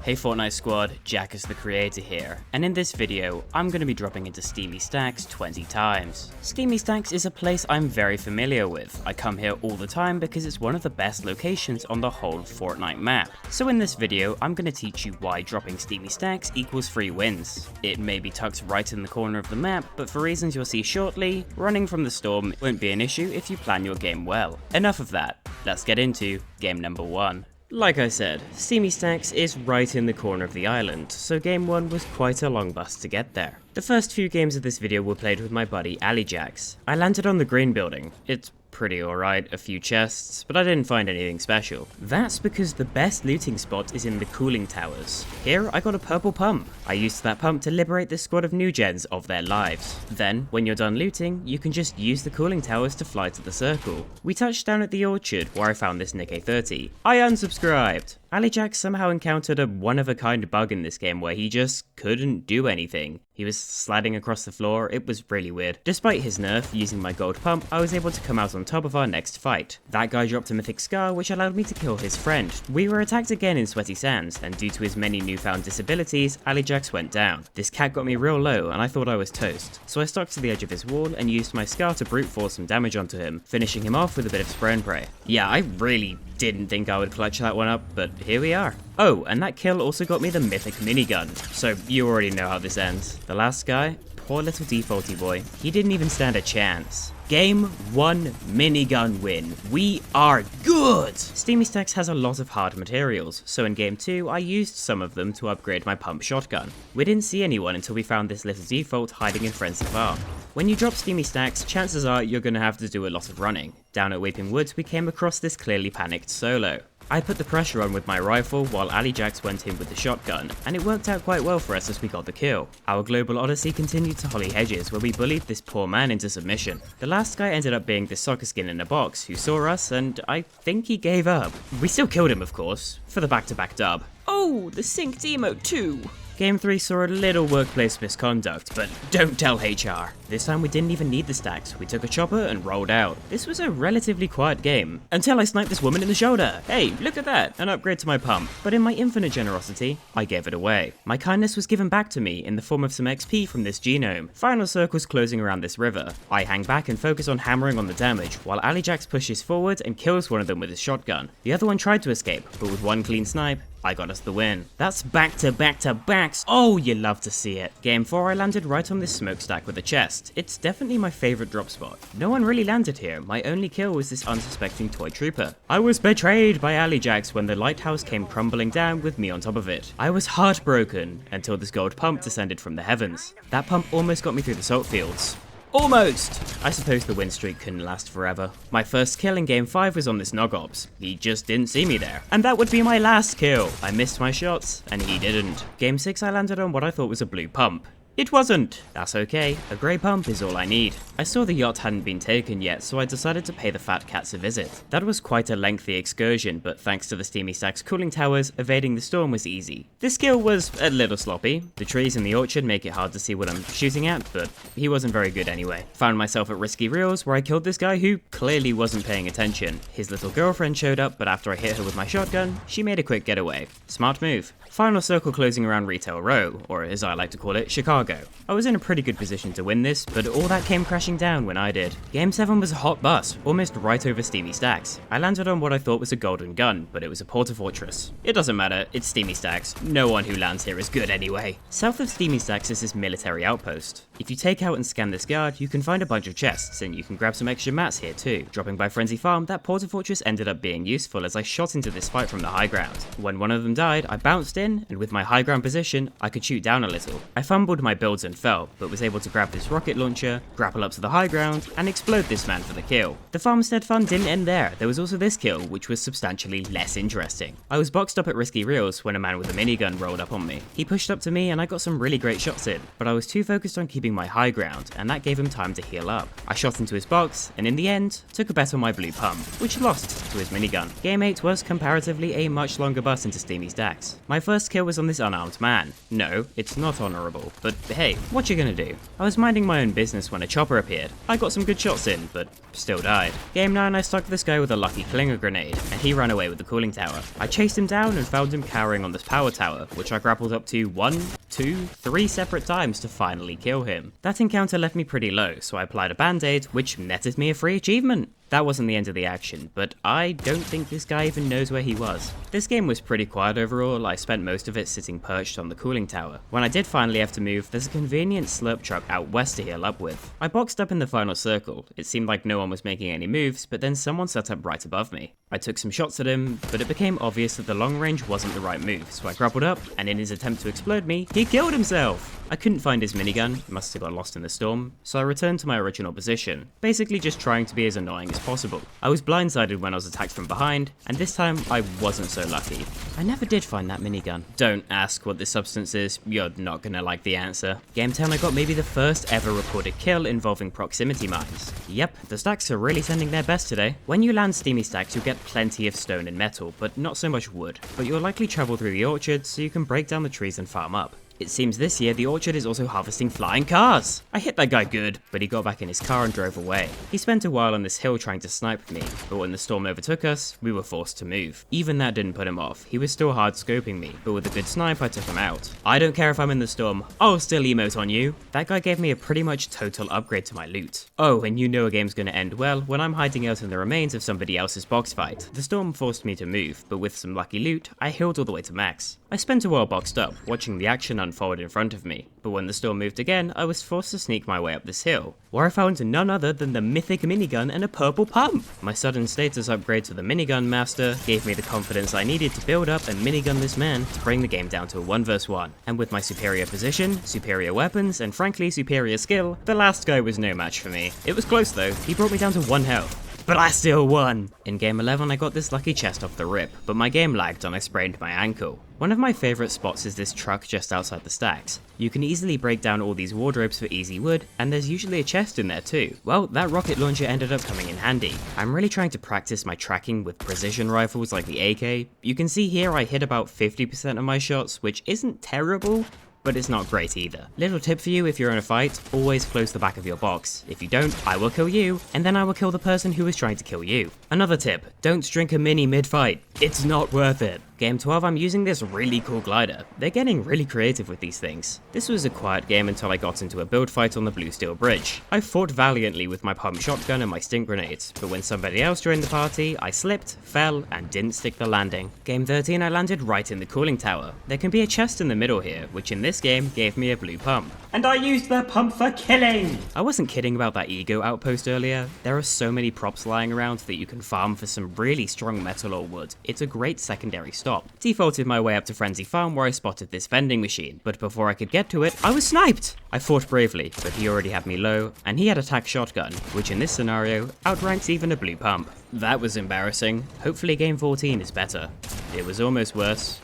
Hey Fortnite squad, Jack is the creator here, and in this video, I'm going to be dropping into Steamy Stacks 20 times. Steamy Stacks is a place I'm very familiar with. I come here all the time because it's one of the best locations on the whole Fortnite map. So in this video, I'm going to teach you why dropping Steamy Stacks equals free wins. It may be tucked right in the corner of the map, but for reasons you'll see shortly, running from the storm won't be an issue if you plan your game well. Enough of that, let's get into game number 1. Like I said, Steamy Stacks is right in the corner of the island, so game 1 was quite a long bus to get there. The first few games of this video were played with my buddy AliJax. I landed on the green building. It's pretty alright, a few chests, but I didn't find anything special. That's because the best looting spot is in the cooling towers. Here I got a purple pump. I used that pump to liberate this squad of new gens of their lives. Then, when you're done looting, you can just use the cooling towers to fly to the circle. We touched down at the orchard where I found this Nick A30. I unsubscribed! AliJax somehow encountered a one-of-a-kind bug in this game where he just couldn't do anything. He was sliding across the floor, it was really weird. Despite his nerf, using my gold pump, I was able to come out on top of our next fight. That guy dropped a mythic scar, which allowed me to kill his friend. We were attacked again in Sweaty Sands, and due to his many newfound disabilities, AliJax went down. This cat got me real low, and I thought I was toast. So I stuck to the edge of his wall and used my scar to brute force some damage onto him, finishing him off with a bit of spray and pray. Yeah, I really didn't think I would clutch that one up, but here we are. Oh, and that kill also got me the mythic minigun, so you already know how this ends. The last guy, poor little defaulty boy, he didn't even stand a chance. Game 1 minigun win. We are good! Steamy Stacks has a lot of hard materials, so in game 2 I used some of them to upgrade my pump shotgun. We didn't see anyone until we found this little default hiding in Frenzy Farm. When you drop Steamy Stacks, chances are you're gonna have to do a lot of running. Down at Weeping Woods we came across this clearly panicked solo. I put the pressure on with my rifle while AliJax went in with the shotgun, and it worked out quite well for us as we got the kill. Our global odyssey continued to Holly Hedges where we bullied this poor man into submission. The last guy ended up being this soccer skin in a box who saw us and I think he gave up. We still killed him of course, for the back-to-back dub. Oh, the synced emote too! Game 3 saw a little workplace misconduct, but don't tell HR. This time we didn't even need the stacks, we took a chopper and rolled out. This was a relatively quiet game, until I sniped this woman in the shoulder. Hey, look at that, an upgrade to my pump. But in my infinite generosity, I gave it away. My kindness was given back to me in the form of some XP from this genome. Final circles closing around this river. I hang back and focus on hammering on the damage, while AliJax pushes forward and kills one of them with his shotgun. The other one tried to escape, but with one clean snipe, I got us the win. That's back-to-back-to-backs. Oh, you love to see it. Game 4 I landed right on this smokestack with a chest. It's definitely my favorite drop spot. No one really landed here. My only kill was this unsuspecting toy trooper. I was betrayed by AliJax when the lighthouse came crumbling down with me on top of it. I was heartbroken until this gold pump descended from the heavens. That pump almost got me through the salt fields. Almost! I suppose the win streak couldn't last forever. My first kill in game 5 was on this Nogops. He just didn't see me there. And that would be my last kill. I missed my shots, and he didn't. Game 6 I landed on what I thought was a blue pump. It wasn't! That's okay, a grey pump is all I need. I saw the yacht hadn't been taken yet, so I decided to pay the fat cats a visit. That was quite a lengthy excursion, but thanks to the Steamy Stacks cooling towers, evading the storm was easy. This kill was a little sloppy. The trees in the orchard make it hard to see what I'm shooting at, but he wasn't very good anyway. Found myself at Risky Reels where I killed this guy who clearly wasn't paying attention. His little girlfriend showed up, but after I hit her with my shotgun, she made a quick getaway. Smart move. Final circle closing around Retail Row, or as I like to call it, Chicago. I was in a pretty good position to win this, but all that came crashing down when I did. Game 7 was a hot bus, almost right over Steamy Stacks. I landed on what I thought was a golden gun, but it was a porta fortress. It doesn't matter, it's Steamy Stacks. No one who lands here is good anyway. South of Steamy Stacks is this military outpost. If you take out and scan this guard, you can find a bunch of chests, and you can grab some extra mats here too. Dropping by Frenzy Farm, that porta fortress ended up being useful as I shot into this fight from the high ground. When one of them died, I bounced in, and with my high ground position, I could shoot down a little. I fumbled my builds and fell, but was able to grab this rocket launcher, grapple up to the high ground, and explode this man for the kill. The farmstead fun didn't end there, there was also this kill, which was substantially less interesting. I was boxed up at Risky Reels when a man with a minigun rolled up on me. He pushed up to me and I got some really great shots in, but I was too focused on keeping my high ground, and that gave him time to heal up. I shot into his box, and in the end, took a bet on my blue pump, which lost to his minigun. Game 8 was comparatively a much longer bus into Steamy Stacks. My first kill was on this unarmed man. No, it's not honourable, but hey, what you gonna do? I was minding my own business when a chopper appeared. I got some good shots in, but still died. Game 9, I stuck this guy with a lucky clinger grenade, and he ran away with the cooling tower. I chased him down and found him cowering on this power tower, which I grappled up to 1, 2, 3 separate times to finally kill him. That encounter left me pretty low, so I applied a band-aid, which netted me a free achievement. That wasn't the end of the action, but I don't think this guy even knows where he was. This game was pretty quiet overall. I spent most of it sitting perched on the cooling tower. When I did finally have to move, there's a convenient slurp truck out west to heal up with. I boxed up in the final circle. It seemed like no one was making any moves, but then someone set up right above me. I took some shots at him, but it became obvious that the long range wasn't the right move, so I grappled up, and in his attempt to explode me, he killed himself! I couldn't find his minigun, must have got lost in the storm, so I returned to my original position, basically just trying to be as annoying as possible. I was blindsided when I was attacked from behind, and this time I wasn't so lucky. I never did find that minigun. Don't ask what this substance is, you're not gonna like the answer. Game 10, I got maybe the first ever recorded kill involving proximity mines. Yep, the stacks are really sending their best today. When you land Steamy Stacks, you'll get plenty of stone and metal, but not so much wood. But you'll likely travel through the orchard so you can break down the trees and farm up. It seems this year the orchard is also harvesting flying cars. I hit that guy good, but he got back in his car and drove away. He spent a while on this hill trying to snipe me, but when the storm overtook us, we were forced to move. Even that didn't put him off. He was still hard scoping me, but with a good snipe I took him out. I don't care if I'm in the storm, I'll still emote on you. That guy gave me a pretty much total upgrade to my loot. Oh, and you know a game's gonna end well when I'm hiding out in the remains of somebody else's box fight. The storm forced me to move, but with some lucky loot, I healed all the way to max. I spent a while boxed up, watching the action unfold in front of me, but when the storm moved again, I was forced to sneak my way up this hill, where I found none other than the mythic minigun and a purple pump. My sudden status upgrade to the minigun master gave me the confidence I needed to build up and minigun this man to bring the game down to a 1 vs 1. And with my superior position, superior weapons, and frankly superior skill, the last guy was no match for me. It was close though, he brought me down to 1 health. But I still won! In game 11 I got this lucky chest off the rip, but my game lagged and I sprained my ankle. One of my favourite spots is this truck just outside the stacks. You can easily break down all these wardrobes for easy wood, and there's usually a chest in there too. Well, that rocket launcher ended up coming in handy. I'm really trying to practice my tracking with precision rifles like the AK. You can see here I hit about 50% of my shots, which isn't terrible, but it's not great either. Little tip for you if you're in a fight, always close the back of your box. If you don't, I will kill you, and then I will kill the person who is trying to kill you. Another tip, don't drink a mini mid-fight. It's not worth it. Game 12, I'm using this really cool glider. They're getting really creative with these things. This was a quiet game until I got into a build fight on the Blue Steel Bridge. I fought valiantly with my pump shotgun and my stink grenades, but when somebody else joined the party, I slipped, fell, and didn't stick the landing. Game 13, I landed right in the cooling tower. There can be a chest in the middle here, which in this game gave me a blue pump. And I used the pump for killing! I wasn't kidding about that ego outpost earlier. There are so many props lying around that you can farm for some really strong metal or wood. It's a great secondary stop. Defaulted my way up to Frenzy Farm where I spotted this vending machine, but before I could get to it, I was sniped! I fought bravely, but he already had me low, and he had a tac shotgun, which in this scenario outranks even a blue pump. That was embarrassing. Hopefully game 14 is better. It was almost worse.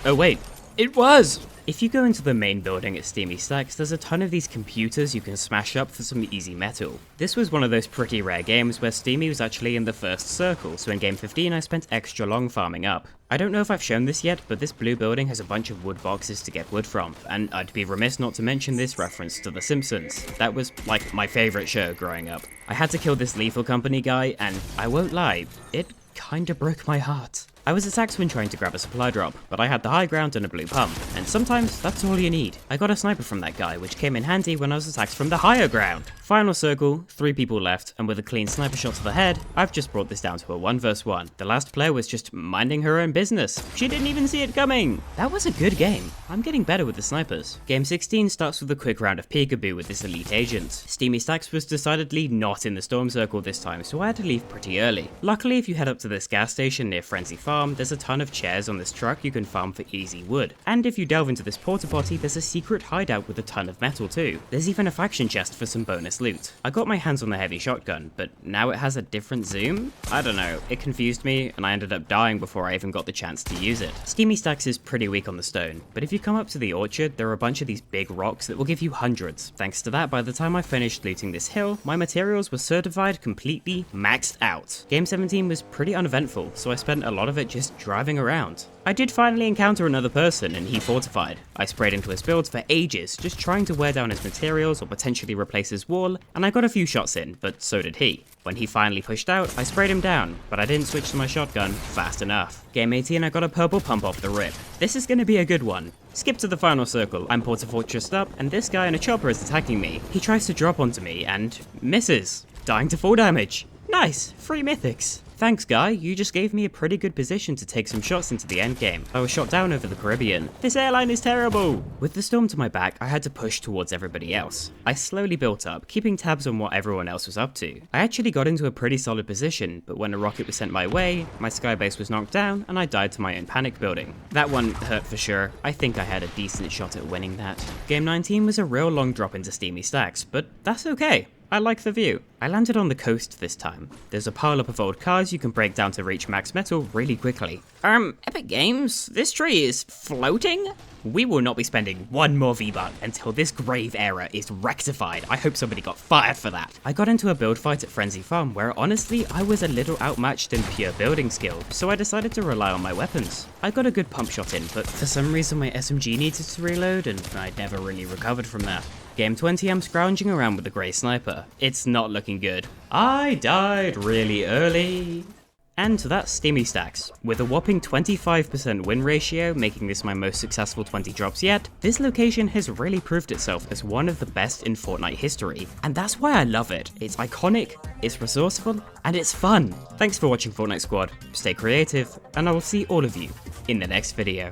Oh wait, it was! If you go into the main building at Steamy Stacks, there's a ton of these computers you can smash up for some easy metal. This was one of those pretty rare games where Steamy was actually in the first circle, so in game 15 I spent extra long farming up. I don't know if I've shown this yet, but this blue building has a bunch of wood boxes to get wood from, and I'd be remiss not to mention this reference to The Simpsons. That was, like, my favourite show growing up. I had to kill this lethal company guy, and I won't lie, it kinda broke my heart. I was attacked when trying to grab a supply drop, but I had the high ground and a blue pump, and sometimes that's all you need. I got a sniper from that guy, which came in handy when I was attacked from the higher ground. Final circle, 3 people left, and with a clean sniper shot to the head, I've just brought this down to a 1 vs 1. The last player was just minding her own business. She didn't even see it coming. That was a good game. I'm getting better with the snipers. Game 16 starts with a quick round of peekaboo with this elite agent. Steamy Stacks was decidedly not in the storm circle this time, so I had to leave pretty early. Luckily, if you head up to this gas station near Frenzy Farm, there's a ton of chairs on this truck you can farm for easy wood. And if you delve into this porta potty, there's a secret hideout with a ton of metal too. There's even a faction chest for some bonus loot. I got my hands on the heavy shotgun, but now it has a different zoom? I don't know, it confused me and I ended up dying before I even got the chance to use it. Steamy Stacks is pretty weak on the stone, but if you come up to the orchard, there are a bunch of these big rocks that will give you hundreds. Thanks to that, by the time I finished looting this hill, my materials were certified completely maxed out. Game 17 was pretty uneventful, so I spent a lot of it just driving around. I did finally encounter another person and he fortified. I sprayed into his build for ages, just trying to wear down his materials or potentially replace his wall, and I got a few shots in, but so did he. When he finally pushed out, I sprayed him down, but I didn't switch to my shotgun fast enough. Game 18, I got a purple pump off the rip. This is gonna be a good one. Skip to the final circle. I'm Porter Fortressed up, and this guy in a chopper is attacking me. He tries to drop onto me and misses, dying to full damage. Nice, 3 mythics. Thanks guy, you just gave me a pretty good position to take some shots into the end game. I was shot down over the Caribbean. This airline is terrible! With the storm to my back, I had to push towards everybody else. I slowly built up, keeping tabs on what everyone else was up to. I actually got into a pretty solid position, but when a rocket was sent my way, my skybase was knocked down and I died to my own panic building. That one hurt for sure. I think I had a decent shot at winning that. Game 19 was a real long drop into Steamy Stacks, but that's okay. I like the view. I landed on the coast this time. There's a pile up of old cars you can break down to reach max metal really quickly. Epic Games, this tree is floating? We will not be spending one more V-Buck until this grave error is rectified. I hope somebody got fired for that. I got into a build fight at Frenzy Farm where honestly I was a little outmatched in pure building skill, so I decided to rely on my weapons. I got a good pump shot in, but for some reason my SMG needed to reload and I never really recovered from that. Game 20, I'm scrounging around with a grey sniper. It's not looking good. I died really early. And that's Steamy Stacks. With a whopping 25% win ratio, making this my most successful 20 drops yet, this location has really proved itself as one of the best in Fortnite history. And that's why I love it. It's iconic, it's resourceful, and it's fun. Thanks for watching Fortnite Squad. Stay creative, and I will see all of you in the next video.